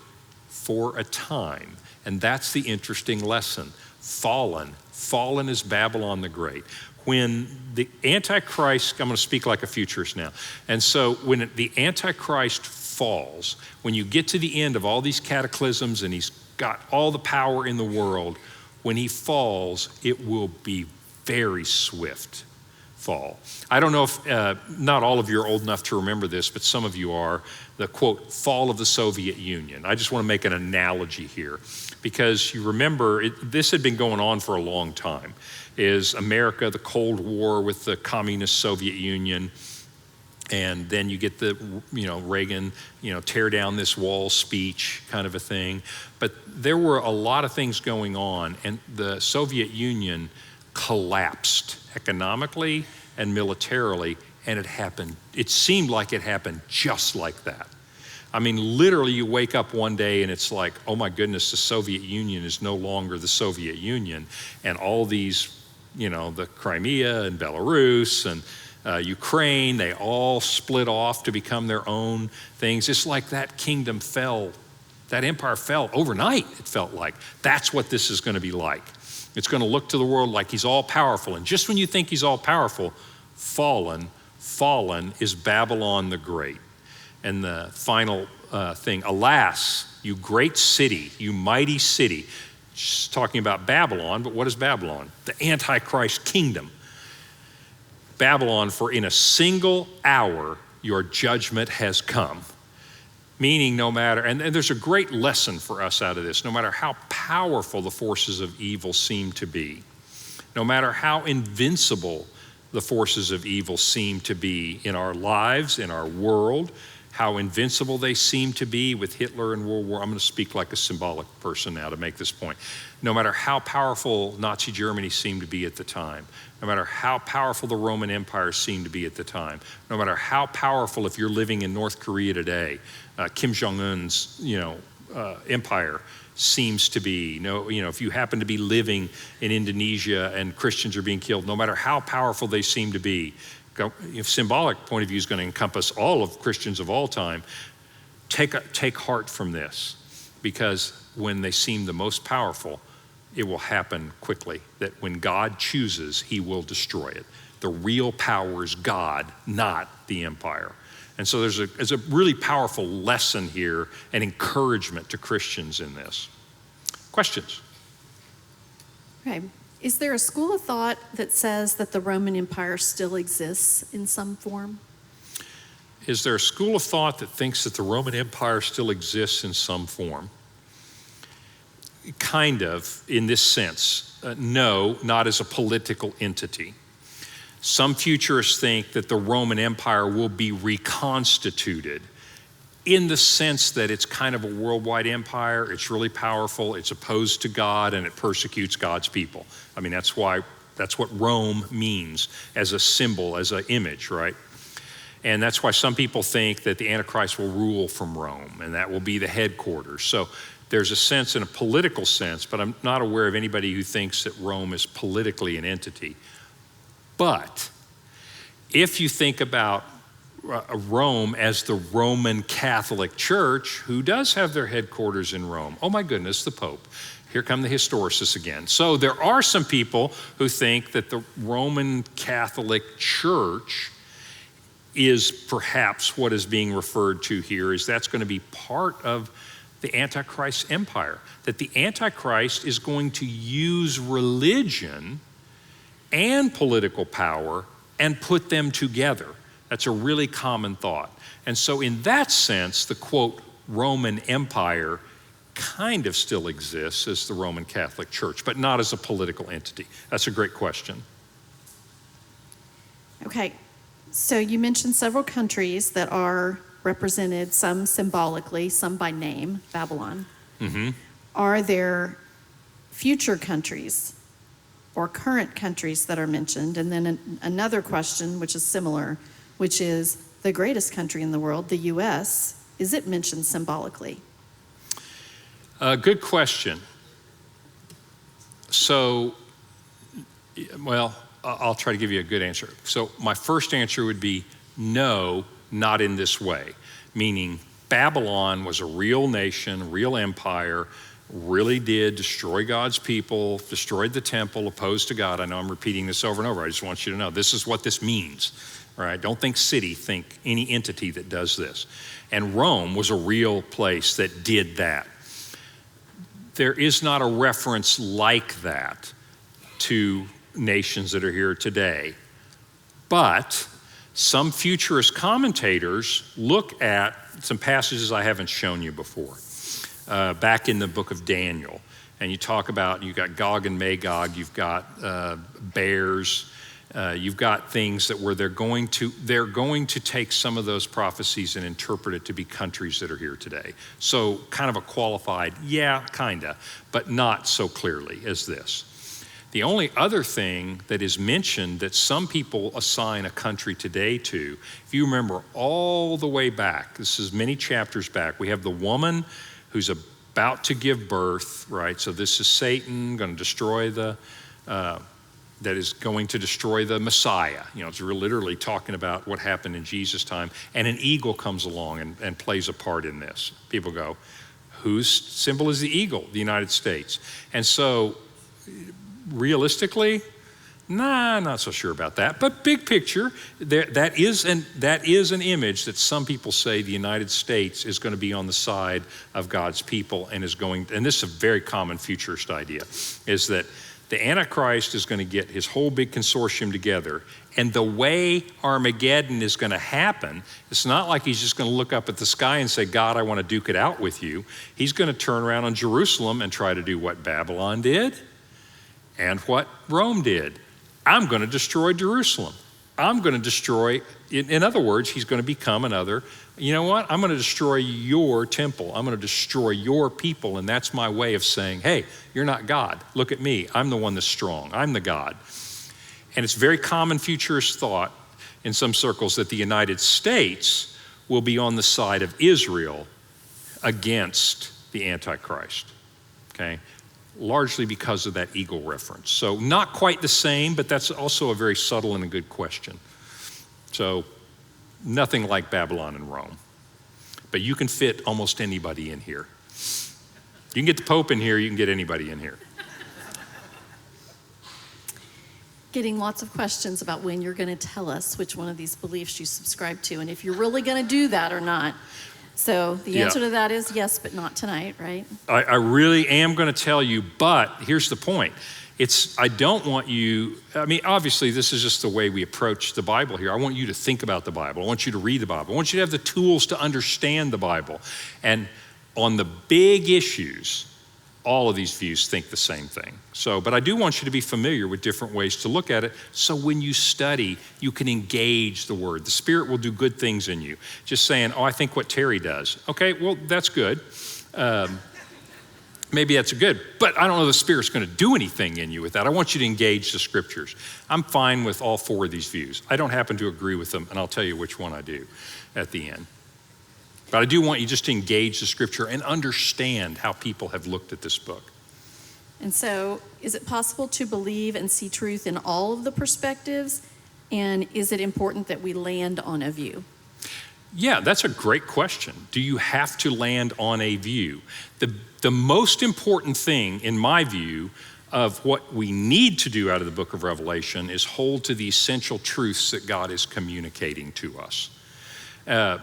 for a time. And that's the interesting lesson. Fallen is Babylon the Great. When the Antichrist, I'm going to speak like a futurist now. And so when the Antichrist falls, when you get to the end of all these cataclysms and he's got all the power in the world, when he falls, it will be very swift fall. I don't know if, not all of you are old enough to remember this, but some of you are, the quote, fall of the Soviet Union. I just want to make an analogy here, because you remember, this had been going on for a long time. Is America, the Cold War with the communist Soviet Union, and then you get the, Reagan, tear down this wall speech kind of a thing. But there were a lot of things going on, and the Soviet Union collapsed economically and militarily, and it seemed like it happened just like that. I mean, literally you wake up one day and it's like, oh my goodness, the Soviet Union is no longer the Soviet Union, and all these, the Crimea and Belarus and Ukraine, they all split off to become their own things. It's like that kingdom fell, that empire fell overnight, it felt like. That's what this is going to be like. It's going to look to the world like he's all powerful. And just when you think he's all powerful, fallen is Babylon the Great. And the final thing, alas, you great city, you mighty city. She's talking about Babylon, but what is Babylon? The Antichrist kingdom. Babylon, for in a single hour your judgment has come. Meaning no matter, and there's a great lesson for us out of this, no matter how powerful the forces of evil seem to be, no matter how invincible the forces of evil seem to be in our lives, in our world, how invincible they seem to be with Hitler and World War. I'm going to speak like a symbolic person now to make this point. No matter how powerful Nazi Germany seemed to be at the time, no matter how powerful the Roman Empire seemed to be at the time, no matter how powerful, if you're living in North Korea today, Kim Jong-un's, empire seems to be. If you happen to be living in Indonesia and Christians are being killed, no matter how powerful they seem to be, if symbolic point of view is going to encompass all of Christians of all time, take heart from this, because when they seem the most powerful, it will happen quickly, that when God chooses, he will destroy it. The real power is God, not the empire. And so there's a really powerful lesson here and encouragement to Christians in this. Questions? Okay. Is there a school of thought that says that the Roman Empire still exists in some form? Is there a school of thought that thinks that the Roman Empire still exists in some form? Kind of, in this sense. No, not as a political entity. Some futurists think that the Roman Empire will be reconstituted in the sense that it's kind of a worldwide empire. It's really powerful, it's opposed to God, and it persecutes God's people. I mean, that's what Rome means as a symbol, as an image, right? And that's why some people think that the Antichrist will rule from Rome, and that will be the headquarters. So there's a sense, in a political sense, but I'm not aware of anybody who thinks that Rome is politically an entity. But if you think about Rome as the Roman Catholic Church, who does have their headquarters in Rome? Oh my goodness, the Pope. Here come the historicists again. So there are some people who think that the Roman Catholic Church is perhaps what is being referred to here, is that's going to be part of the Antichrist empire, that the Antichrist is going to use religion and political power and put them together. That's a really common thought. And so in that sense, the quote, Roman Empire kind of still exists as the Roman Catholic Church, but not as a political entity. That's a great question. Okay, so you mentioned several countries that are represented, some symbolically, some by name, Babylon. Mm-hmm. Are there future countries or current countries that are mentioned? And then another question, which is similar, which is the greatest country in the world, the U.S., is it mentioned symbolically? Good question. So, well, I'll try to give you a good answer. So my first answer would be no, not in this way, meaning Babylon was a real nation, real empire, really did destroy God's people, destroyed the temple, opposed to God. I know I'm repeating this over and over. I just want you to know this is what this means, all right? Don't think city, think any entity that does this. And Rome was a real place that did that. There is not a reference like that to nations that are here today. But some futurist commentators look at some passages I haven't shown you before. Back in the book of Daniel, and you talk about, you've got Gog and Magog, you've got bears, you've got things that where they're going to take some of those prophecies and interpret it to be countries that are here today. So kind of a qualified, yeah, kinda, but not so clearly as this. The only other thing that is mentioned that some people assign a country today to, if you remember all the way back, this is many chapters back, we have the woman who's about to give birth, right? So this is Satan going to destroy that is going to destroy the Messiah. It's literally talking about what happened in Jesus' time. And an eagle comes along and plays a part in this. People go, whose symbol is the eagle? The United States. And so realistically, not so sure about that. But big picture, that is an image that some people say the United States is going to be on the side of God's people and this is a very common futurist idea, is that the Antichrist is going to get his whole big consortium together, and the way Armageddon is going to happen, it's not like he's just going to look up at the sky and say, God, I want to duke it out with you. He's going to turn around on Jerusalem and try to do what Babylon did and what Rome did. I'm going to destroy Jerusalem. I'm going to destroy, in other words, he's going to become another. You know what? I'm going to destroy your temple. I'm going to destroy your people. And that's my way of saying, hey, you're not God. Look at me. I'm the one that's strong. I'm the God. And it's very common futurist thought in some circles that the United States will be on the side of Israel against the Antichrist, okay? Largely because of that eagle reference. So not quite the same, but that's also a very subtle and a good question. So nothing like Babylon and Rome. But you can fit almost anybody in here. You can get the Pope in here, you can get anybody in here. Getting lots of questions about when you're going to tell us which one of these beliefs you subscribe to and if you're really going to do that or not. So the answer to that is yes, but not tonight, right? I really am going to tell you, but here's the point. I don't want you, I mean, obviously this is just the way we approach the Bible here. I want you to think about the Bible. I want you to read the Bible. I want you to have the tools to understand the Bible. And on the big issues, all of these views think the same thing. But I do want you to be familiar with different ways to look at it, so when you study, you can engage the Word. The Spirit will do good things in you. Just saying, I think what Terry does. Okay, well, that's good. Maybe that's good, but I don't know the Spirit's going to do anything in you with that. I want you to engage the Scriptures. I'm fine with all four of these views. I don't happen to agree with them, and I'll tell you which one I do at the end. But I do want you just to engage the Scripture and understand how people have looked at this book. And so, is it possible to believe and see truth in all of the perspectives? And is it important that we land on a view? Yeah, that's a great question. Do you have to land on a view? The most important thing, in my view, of what we need to do out of the book of Revelation is hold to the essential truths that God is communicating to us.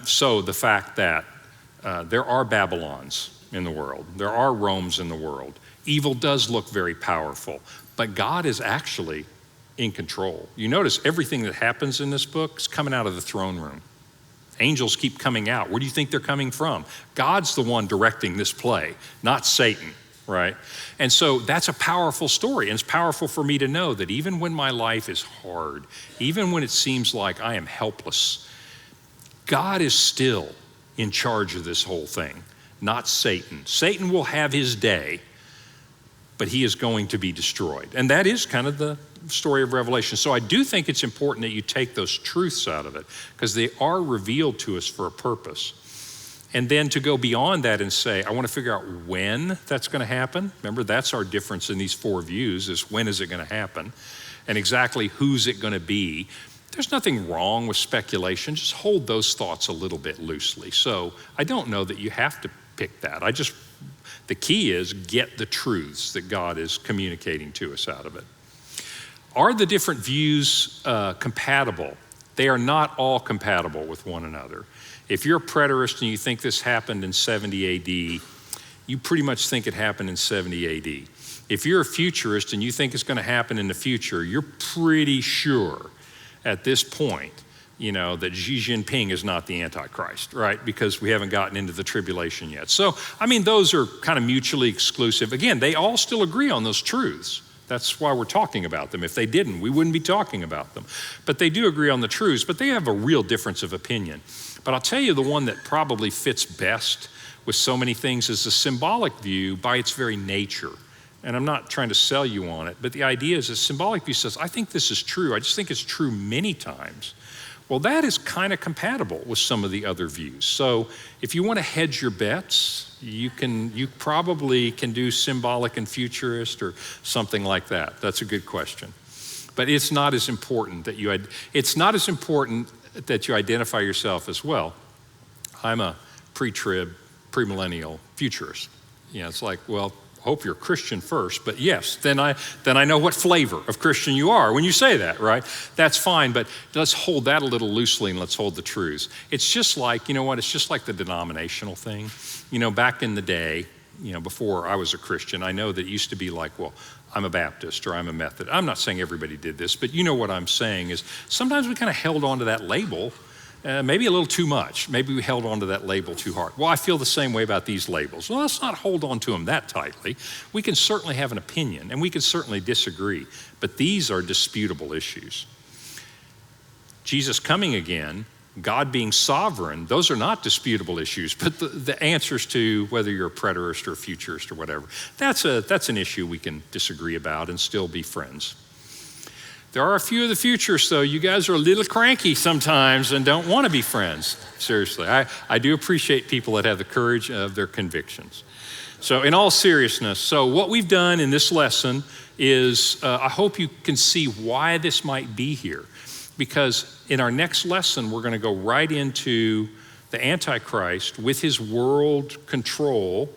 So the fact that there are Babylons in the world, there are Romes in the world, evil does look very powerful, but God is actually in control. You notice everything that happens in this book is coming out of the throne room. Angels keep coming out. Where do you think they're coming from? God's the one directing this play, not Satan, right? And so that's a powerful story, and it's powerful for me to know that even when my life is hard, even when it seems like I am helpless, God is still in charge of this whole thing, not Satan. Satan will have his day, but he is going to be destroyed. And that is kind of the story of Revelation. So I do think it's important that you take those truths out of it, because they are revealed to us for a purpose. And then to go beyond that and say, I want to figure out when that's going to happen. Remember, that's our difference in these four views, is when is it going to happen, and exactly who's it going to be. There's nothing wrong with speculation. Just hold those thoughts a little bit loosely. So I don't know that you have to pick that. The key is get the truths that God is communicating to us out of it. Are the different views compatible? They are not all compatible with one another. If you're a preterist and you think this happened in 70 AD, you pretty much think it happened in 70 AD. If you're a futurist and you think it's going to happen in the future, you're pretty sure at this point, that Xi Jinping is not the Antichrist, right? Because we haven't gotten into the tribulation yet. So, those are kind of mutually exclusive. Again, they all still agree on those truths. That's why we're talking about them. If they didn't, we wouldn't be talking about them. But they do agree on the truths, but they have a real difference of opinion. But I'll tell you, the one that probably fits best with so many things is the symbolic view by its very nature. And I'm not trying to sell you on it, but the idea is a symbolic view says, I think this is true. I just think it's true many times. Well, that is kind of compatible with some of the other views. So if you want to hedge your bets, you probably can do symbolic and futurist or something like that. That's a good question. But it's not as important that you identify yourself as, well, I'm a pre-trib, premillennial futurist. It's like, well, hope you're a Christian first, but yes, then I know what flavor of Christian you are when you say that, right? That's fine, but let's hold that a little loosely and let's hold the truths. It's just like, it's just like the denominational thing. Back in the day, before I was a Christian, I know that it used to be like, well, I'm a Baptist or I'm a Methodist. I'm not saying everybody did this, but what I'm saying is sometimes we kind of held on to that label, maybe a little too much. Maybe we held on to that label too hard. Well, I feel the same way about these labels. Well, let's not hold on to them that tightly. We can certainly have an opinion and we can certainly disagree, but these are disputable issues. Jesus coming again, God being sovereign, those are not disputable issues, but the answers to whether you're a preterist or a futurist or whatever, that's an issue we can disagree about and still be friends. There are a few of the futurists, though. You guys are a little cranky sometimes and don't want to be friends. Seriously, I do appreciate people that have the courage of their convictions. So in all seriousness, so what we've done in this lesson is, I hope you can see why this might be here. Because in our next lesson, we're going to go right into the Antichrist with his world control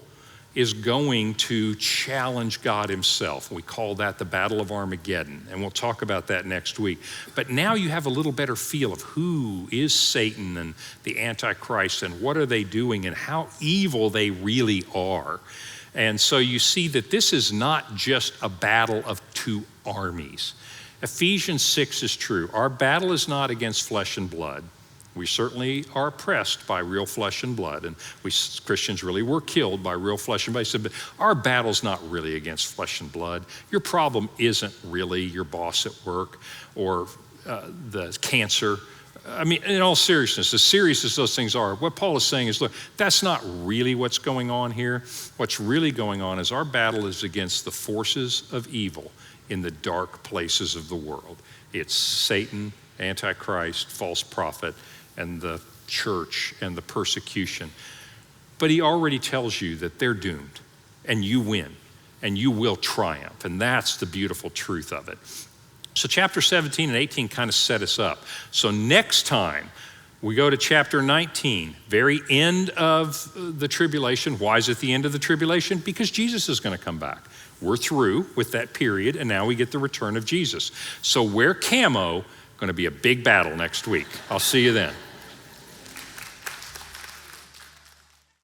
is going to challenge God himself. We call that the Battle of Armageddon, and we'll talk about that next week. But now you have a little better feel of who is Satan and the Antichrist and what are they doing and how evil they really are. And so you see that this is not just a battle of two armies. Ephesians 6 is true. Our battle is not against flesh and blood. We certainly are oppressed by real flesh and blood, and we Christians really were killed by real flesh and blood. He said, but our battle's not really against flesh and blood. Your problem isn't really your boss at work or the cancer. I mean, in all seriousness, as serious as those things are, what Paul is saying is, look, that's not really what's going on here. What's really going on is our battle is against the forces of evil in the dark places of the world. It's Satan, Antichrist, false prophet, and the church and the persecution. But he already tells you that they're doomed, and you win, and you will triumph, and that's the beautiful truth of it. So chapter 17 and 18 kind of set us up. So next time, we go to chapter 19, very end of the tribulation. Why is it the end of the tribulation? Because Jesus is going to come back. We're through with that period, and now we get the return of Jesus. So wear camo, going to be a big battle next week. I'll see you then.